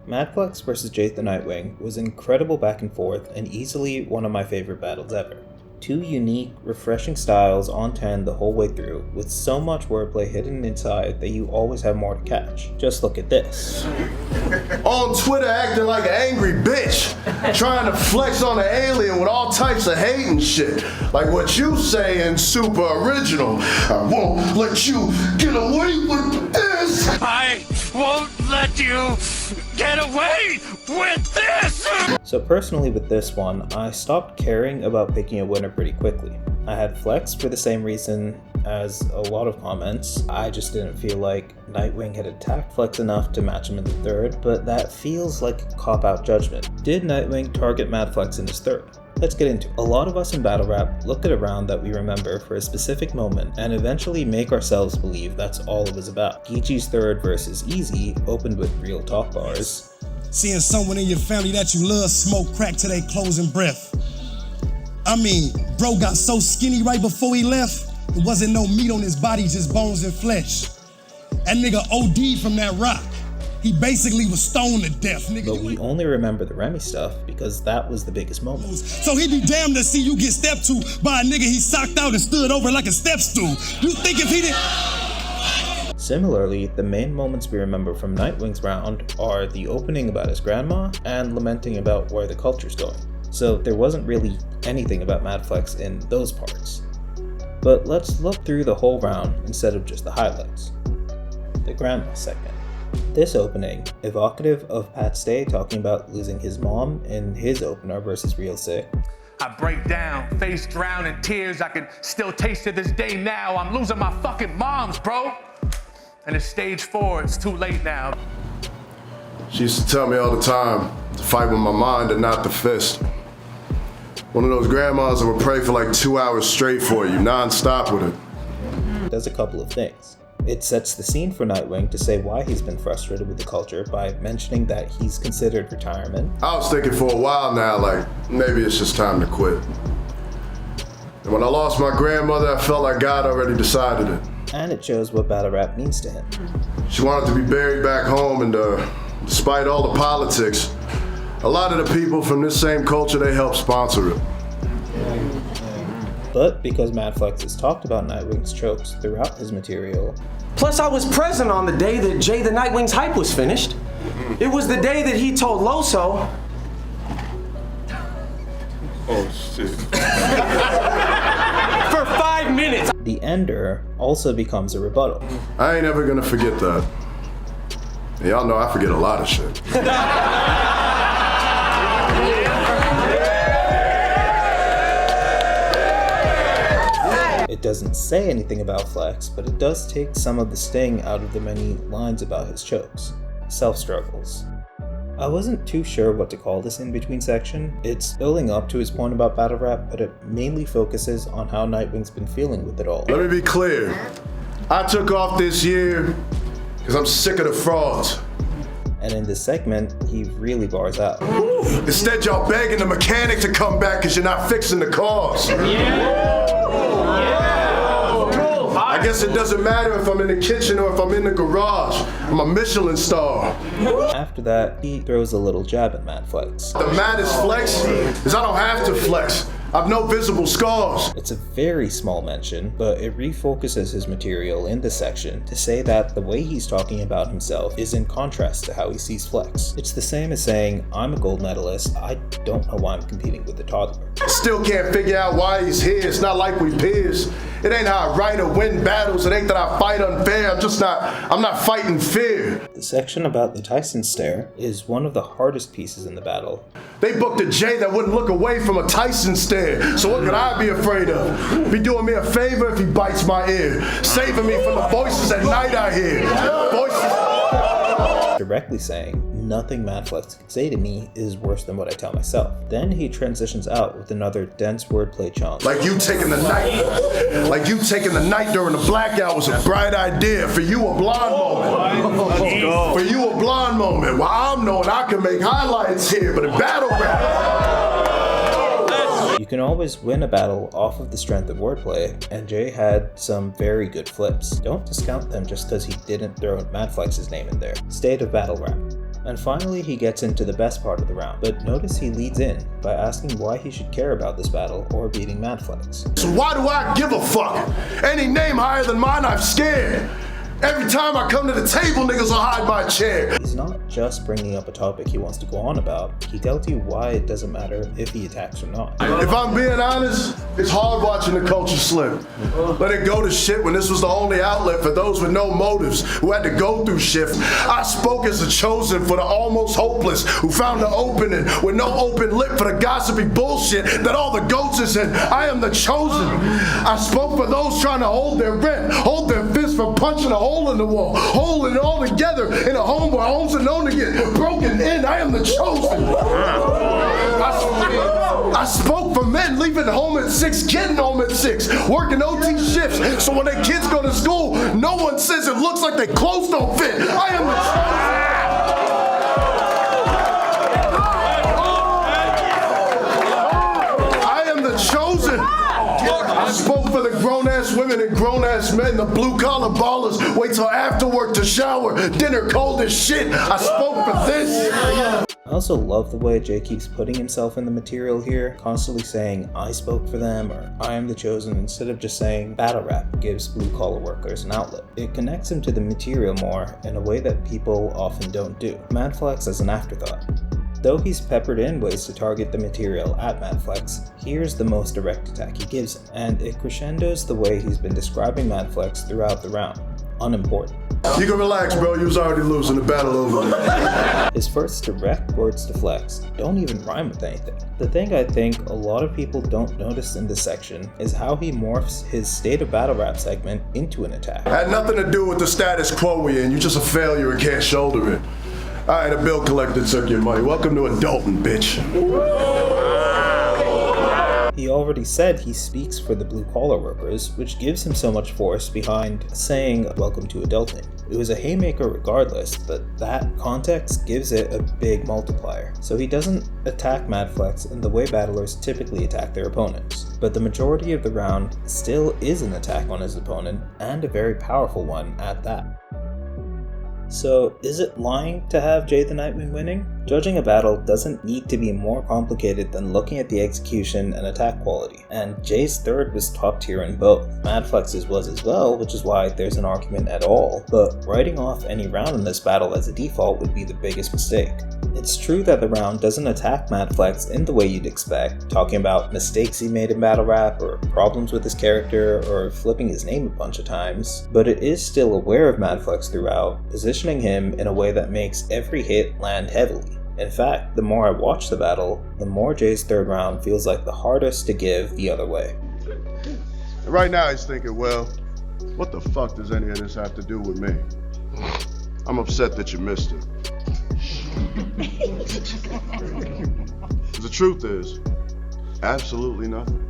Madflex vs. Jey the Nitewing was incredible back and forth and easily one of my favorite battles ever. Two unique, refreshing styles on 10 the whole way through, with so much wordplay hidden inside that you always have more to catch. Just look at this. On Twitter acting like an angry bitch, trying to flex on an alien with all types of hate and shit. Like what you saying, super original. I won't let you get away with this. I won't let you get away with this! So personally with this one, I stopped caring about picking a winner pretty quickly. I had Flex for the same reason as a lot of comments. I just didn't feel like Nitewing had attacked Flex enough to match him in the third, but that feels like a cop-out judgment. Did Nitewing target Madflex in his third? Let's get into it. A lot of us in battle rap look at a round that we remember for a specific moment and eventually make ourselves believe that's all it was about. Geechee's third versus Easy opened with real talk bars. Seeing someone in your family that you love smoke crack to their closing breath. I mean, bro got so skinny right before he left, there wasn't no meat on his body, just bones and flesh. That nigga OD'd from that rock. He basically was stoned to death, nigga. But we only remember the Remy stuff because that was the biggest moment. So he'd be damned to see you get stepped to by a nigga he socked out and stood over like a step stool. You think if he didn't... Similarly, the main moments we remember from Nitewing's round are the opening about his grandma and lamenting about where the culture's going. So there wasn't really anything about Madflex in those parts. But let's look through the whole round instead of just the highlights. The grandma segment. This opening, evocative of Pat Stay talking about losing his mom in his opener versus Real Sick. I break down, face drowned in tears. I can still taste to this day now. I'm losing my fucking moms, bro. And it's stage 4, it's too late now. She used to tell me all the time to fight with my mind and not the fist. One of those grandmas that would pray for like 2 hours straight for you, non-stop with it. Does a couple of things. It sets the scene for Nitewing to say why he's been frustrated with the culture by mentioning that he's considered retirement. I was thinking for a while now, like, maybe it's just time to quit. And when I lost my grandmother, I felt like God already decided it. And it shows what battle rap means to him. She wanted to be buried back home, and despite all the politics, a lot of the people from this same culture, they helped sponsor it. But because Madflex has talked about Nitewing's chokes throughout his material. Plus, I was present on the day that Jey the Nitewing's hype was finished. It was the day that he told Loso. Oh, shit. For 5 minutes. The ender also becomes a rebuttal. I ain't ever gonna forget that. Y'all know I forget a lot of shit. It doesn't say anything about Flex, but it does take some of the sting out of the many lines about his chokes. Self-struggles. I wasn't too sure what to call this in-between section. It's building up to his point about battle rap, but it mainly focuses on how Nitewing's been feeling with it all. Let me be clear. I took off this year because I'm sick of the frauds. And in this segment, he really bars out. Instead, y'all begging the mechanic to come back because you're not fixing the cars. I guess it doesn't matter if I'm in the kitchen or if I'm in the garage. I'm a Michelin star. After that, he throws a little jab at Madflex. The maddest flex is I don't have to flex. I've no visible scars. It's a very small mention, but it refocuses his material in this section to say that the way he's talking about himself is in contrast to how he sees Flex. It's the same as saying, I'm a gold medalist, I don't know why I'm competing with a toddler. Still can't figure out why he's here. It's not like we peers. It ain't how I write or win battles. It ain't that I fight unfair. I'm not fighting fear. The section about the Tyson stare is one of the hardest pieces in the battle. They booked a Jey that wouldn't look away from a Tyson stare. So what could I be afraid of? Be doing me a favor if he bites my ear. Saving me from the voices at night I hear. Voices. Directly saying, nothing Madflex can say to me is worse than what I tell myself. Then he transitions out with another dense wordplay chunk. Like you taking the night. Like you taking the night during the blackout was a bright idea. For you a blonde moment. Let's go. For you a blonde moment. Well, I'm knowing I can make highlights here, but in battle rap. You can always win a battle off of the strength of wordplay, and Jey had some very good flips. Don't discount them just because he didn't throw Madflex's name in there. State of battle rap. And finally, he gets into the best part of the round, but notice he leads in by asking why he should care about this battle or beating Madflex. So why do I give a fuck? Any name higher than mine, I'm scared. Every time I come to the table, niggas will hide my chair. He's not just bringing up a topic he wants to go on about, he tells you why it doesn't matter if he attacks or not. If I'm being honest, it's hard watching the culture slip. Let it go to shit when this was the only outlet for those with no motives, who had to go through shift. I spoke as a chosen for the almost hopeless, who found an opening with no open lip for the gossipy bullshit that all the goats is in. I am the chosen. I spoke for those trying to hold their rent, hold their fist for punching a hole in the wall, holding it all together in a home where homes are known to get broken in. I am the chosen. I spoke for men leaving home at 6, getting home at 6, working OT shifts, so when their kids go to school, no one says it looks like their clothes don't fit. I am the chosen. I am the chosen. I spoke for the grown-ass women and grown-ass men, the blue-collar ballers, wait till after work to shower, dinner cold as shit. I spoke for this. I also love the way Jey keeps putting himself in the material here, constantly saying, I spoke for them, or I am the chosen, instead of just saying, battle rap gives blue-collar workers an outlet. It connects him to the material more in a way that people often don't do. Madflex as an afterthought. Though he's peppered in ways to target the material at Madflex, here's the most direct attack he gives him, and it crescendos the way he's been describing Madflex throughout the round. Unimportant. You can relax, bro. You was already losing the battle over. His first direct words to Flex don't even rhyme with anything. The thing I think a lot of people don't notice in this section is how he morphs his State of Battle Rap segment into an attack. Had nothing to do with the status quo we in. You're just a failure and can't shoulder it. All right, a bill collector took your money. Welcome to adulting, bitch. He already said he speaks for the blue-collar workers, which gives him so much force behind saying welcome to adulting. It was a haymaker regardless, but that context gives it a big multiplier. So he doesn't attack Madflex in the way battlers typically attack their opponents, but the majority of the round still is an attack on his opponent, and a very powerful one at that. So, is it lying to have Jey the Nitewing winning? Judging a battle doesn't need to be more complicated than looking at the execution and attack quality, and Jey's third was top tier in both. Madflex's was as well, which is why there's an argument at all, but writing off any round in this battle as a default would be the biggest mistake. It's true that the round doesn't attack Madflex in the way you'd expect, talking about mistakes he made in battle rap, or problems with his character, or flipping his name a bunch of times, but it is still aware of Madflex throughout, positioning him in a way that makes every hit land heavily. In fact, the more I watch the battle, the more Jey's third round feels like the hardest to give the other way. Right now he's thinking, well, what the fuck does any of this have to do with me? I'm upset that you missed it. The truth is, absolutely nothing.